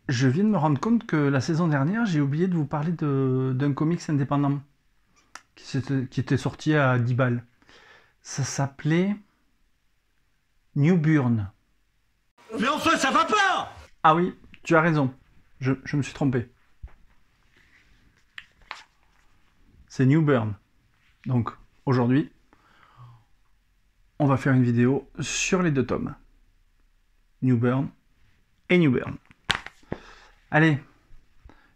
Je viens de me rendre compte que la saison dernière, j'ai oublié de vous parler d'un comics indépendant qui était sorti à 10 balles. Ça s'appelait New Burn. Mais enfin, ça va pas! Ah oui, tu as raison, je me suis trompé. C'est New Burn. Donc aujourd'hui, on va faire une vidéo sur les deux tomes. New Burn et New Burn. Allez,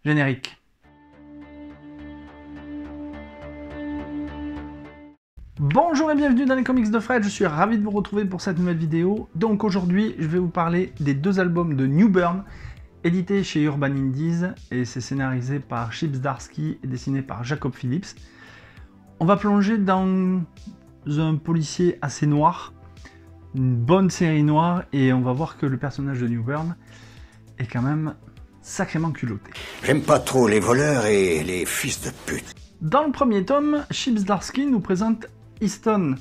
générique. Bonjour et bienvenue dans les comics de Fred, je suis ravi de vous retrouver pour cette nouvelle vidéo. Donc aujourd'hui, je vais vous parler des deux albums de New Burn, édités chez Urban Indies, et c'est scénarisé par Chip Zdarsky et dessiné par Jacob Phillips. On va plonger dans un policier assez noir, une bonne série noire, et on va voir que le personnage de New Burn est quand même sacrément culotté. J'aime pas trop les voleurs et les fils de pute. Dans le premier tome, Chip Zdarsky nous présente Easton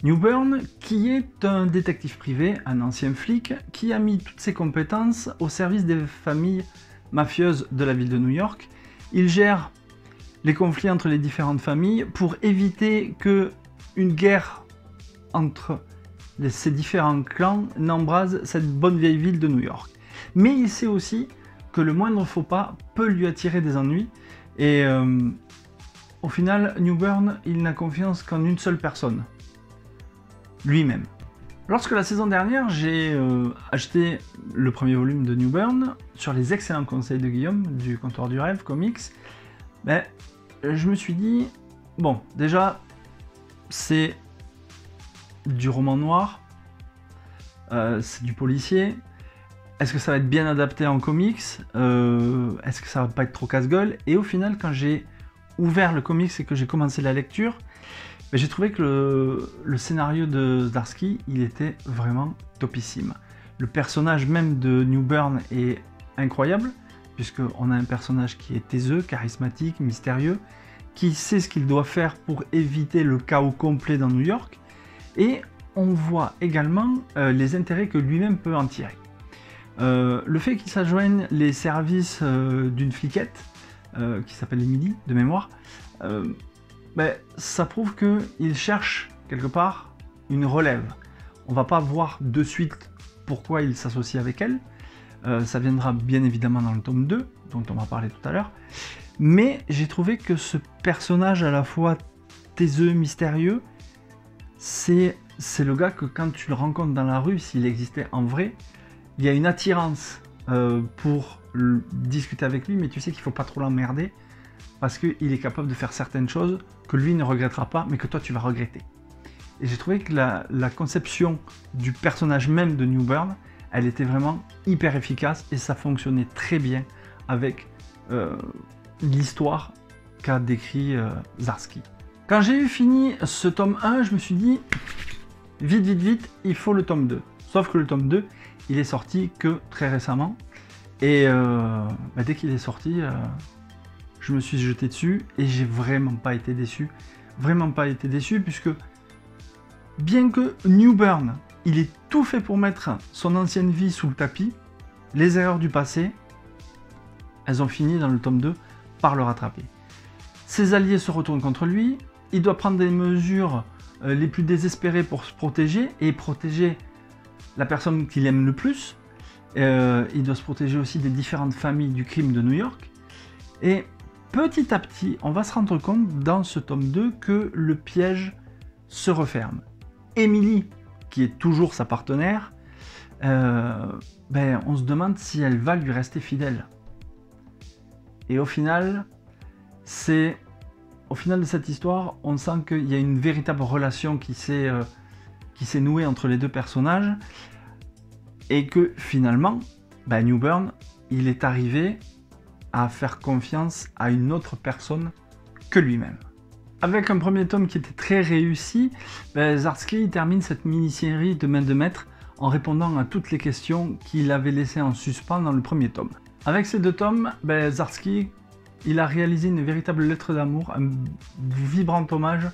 New Burn, qui est un détective privé, un ancien flic, qui a mis toutes ses compétences au service des familles mafieuses de la ville de New York. Il gère les conflits entre les différentes familles pour éviter que une guerre entre ces différents clans n'embrase cette bonne vieille ville de New York. Mais il sait aussi que le moindre faux pas peut lui attirer des ennuis, et au final, New Burn, il n'a confiance qu'en une seule personne, lui-même. Lorsque la saison dernière, j'ai acheté le premier volume de New Burn, sur les excellents conseils de Guillaume, du Comptoir du Rêve Comics, je me suis dit, bon, déjà, c'est du roman noir, c'est du policier, est-ce que ça va être bien adapté en comics, est-ce que ça va pas être trop casse-gueule? Et au final, quand j'ai ouvert le comics et que j'ai commencé la lecture, j'ai trouvé que le scénario de Zdarsky, il était vraiment topissime. Le personnage même de New Burn est incroyable, puisqu'on a un personnage qui est taiseux, charismatique, mystérieux, qui sait ce qu'il doit faire pour éviter le chaos complet dans New York, et on voit également les intérêts que lui-même peut en tirer. Le fait qu'il s'adjoigne les services d'une fliquette, qui s'appelle Emily, de mémoire, ça prouve qu'il cherche quelque part une relève. On va pas voir de suite pourquoi il s'associe avec elle, ça viendra bien évidemment dans le tome 2, dont on va parler tout à l'heure, mais j'ai trouvé que ce personnage à la fois taiseux, mystérieux, c'est le gars que quand tu le rencontres dans la rue, s'il existait en vrai, il y a une attirance pour discuter avec lui, mais tu sais qu'il ne faut pas trop l'emmerder, parce qu'il est capable de faire certaines choses que lui ne regrettera pas, mais que toi tu vas regretter. Et j'ai trouvé que la conception du personnage même de New Burn, elle était vraiment hyper efficace, et ça fonctionnait très bien avec l'histoire qu'a décrit Zdarsky. Quand j'ai eu fini ce tome 1, je me suis dit, vite, vite, vite, il faut le tome 2. Sauf que le tome 2, il est sorti que très récemment, et dès qu'il est sorti, je me suis jeté dessus, et j'ai vraiment pas été déçu. Vraiment pas été déçu, puisque bien que New Burn, il est tout fait pour mettre son ancienne vie sous le tapis, les erreurs du passé, elles ont fini dans le tome 2 par le rattraper. Ses alliés se retournent contre lui, il doit prendre des mesures les plus désespérées pour se protéger, et protéger la personne qu'il aime le plus. Il doit se protéger aussi des différentes familles du crime de New York. Et petit à petit, on va se rendre compte dans ce tome 2 que le piège se referme. Emily, qui est toujours sa partenaire, on se demande si elle va lui rester fidèle. Et au final de cette histoire, on sent qu'il y a une véritable relation qui s'est nouée entre les deux personnages, et que finalement, New Burn, il est arrivé à faire confiance à une autre personne que lui-même. Avec un premier tome qui était très réussi, Zdarsky termine cette mini-série de main de maître en répondant à toutes les questions qu'il avait laissées en suspens dans le premier tome. Avec ces deux tomes, Zdarsky, il a réalisé une véritable lettre d'amour, un vibrant hommage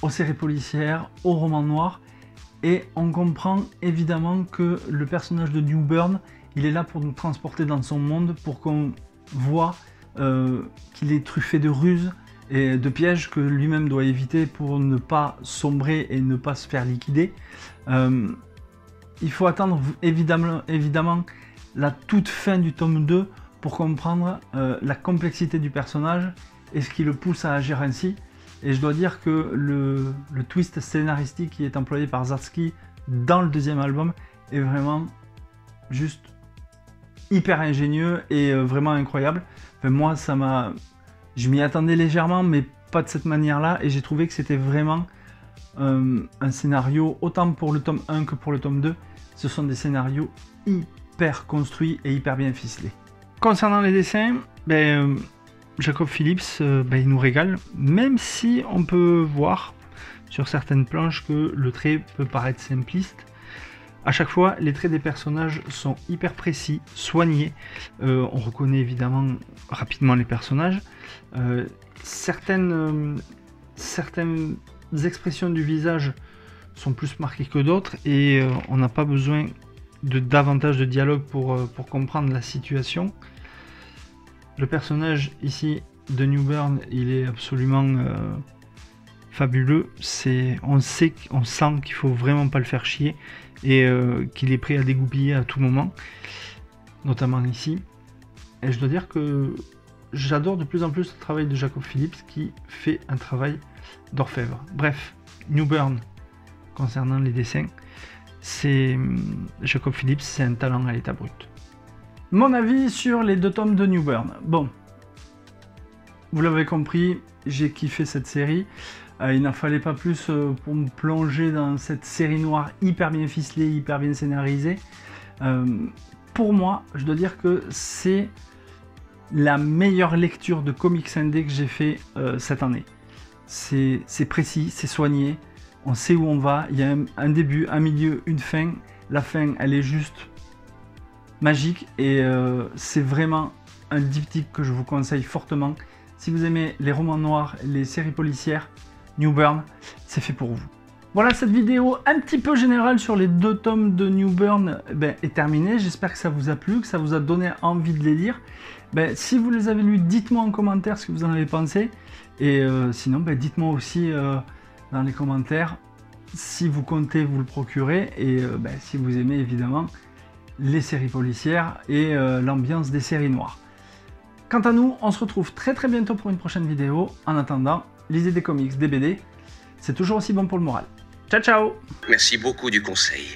aux séries policières, aux romans noirs, et on comprend évidemment que le personnage de New Burn Il est là pour nous transporter dans son monde, pour qu'on voit qu'il est truffé de ruses et de pièges que lui-même doit éviter pour ne pas sombrer et ne pas se faire liquider. Il faut attendre évidemment la toute fin du tome 2 pour comprendre la complexité du personnage et ce qui le pousse à agir ainsi. Et je dois dire que le twist scénaristique qui est employé par Zdarsky dans le deuxième album est vraiment juste hyper ingénieux et vraiment incroyable. Enfin, moi, je m'y attendais légèrement, mais pas de cette manière-là, et j'ai trouvé que c'était vraiment un scénario, autant pour le tome 1 que pour le tome 2, ce sont des scénarios hyper construits et hyper bien ficelés. Concernant les dessins, Jacob Phillips, il nous régale, même si on peut voir sur certaines planches que le trait peut paraître simpliste. À chaque fois, les traits des personnages sont hyper précis, soignés. On reconnaît évidemment rapidement les personnages. Certaines expressions du visage sont plus marquées que d'autres et on n'a pas besoin de davantage de dialogue pour comprendre la situation. Le personnage ici de Newburn, il est absolument fabuleux. On sent qu'il faut vraiment pas le faire chier et qu'il est prêt à dégoupiller à tout moment, notamment ici. Et je dois dire que j'adore de plus en plus le travail de Jacob Phillips qui fait un travail d'orfèvre. Bref, Newburn, concernant les dessins, Jacob Phillips, c'est un talent à l'état brut. Mon avis sur les 2 tomes de Newburn. Bon, vous l'avez compris, j'ai kiffé cette série. Il n'en fallait pas plus pour me plonger dans cette série noire hyper bien ficelée, hyper bien scénarisée. Pour moi, je dois dire que c'est la meilleure lecture de comics indé que j'ai fait cette année. C'est précis, c'est soigné, on sait où on va, il y a un début, un milieu, une fin. La fin, elle est juste magique et c'est vraiment un diptyque que je vous conseille fortement. Si vous aimez les romans noirs, les séries policières, Newburn, c'est fait pour vous. Voilà, cette vidéo un petit peu générale sur les 2 tomes de Newburn est terminée. J'espère que ça vous a plu, que ça vous a donné envie de les lire. Si vous les avez lus, dites-moi en commentaire ce que vous en avez pensé. Et sinon, dites-moi aussi dans les commentaires si vous comptez vous le procurer et si vous aimez évidemment les séries policières et l'ambiance des séries noires. Quant à nous, on se retrouve très bientôt pour une prochaine vidéo. En attendant, lisez des comics, des BD, c'est toujours aussi bon pour le moral. Ciao ciao! Merci beaucoup du conseil.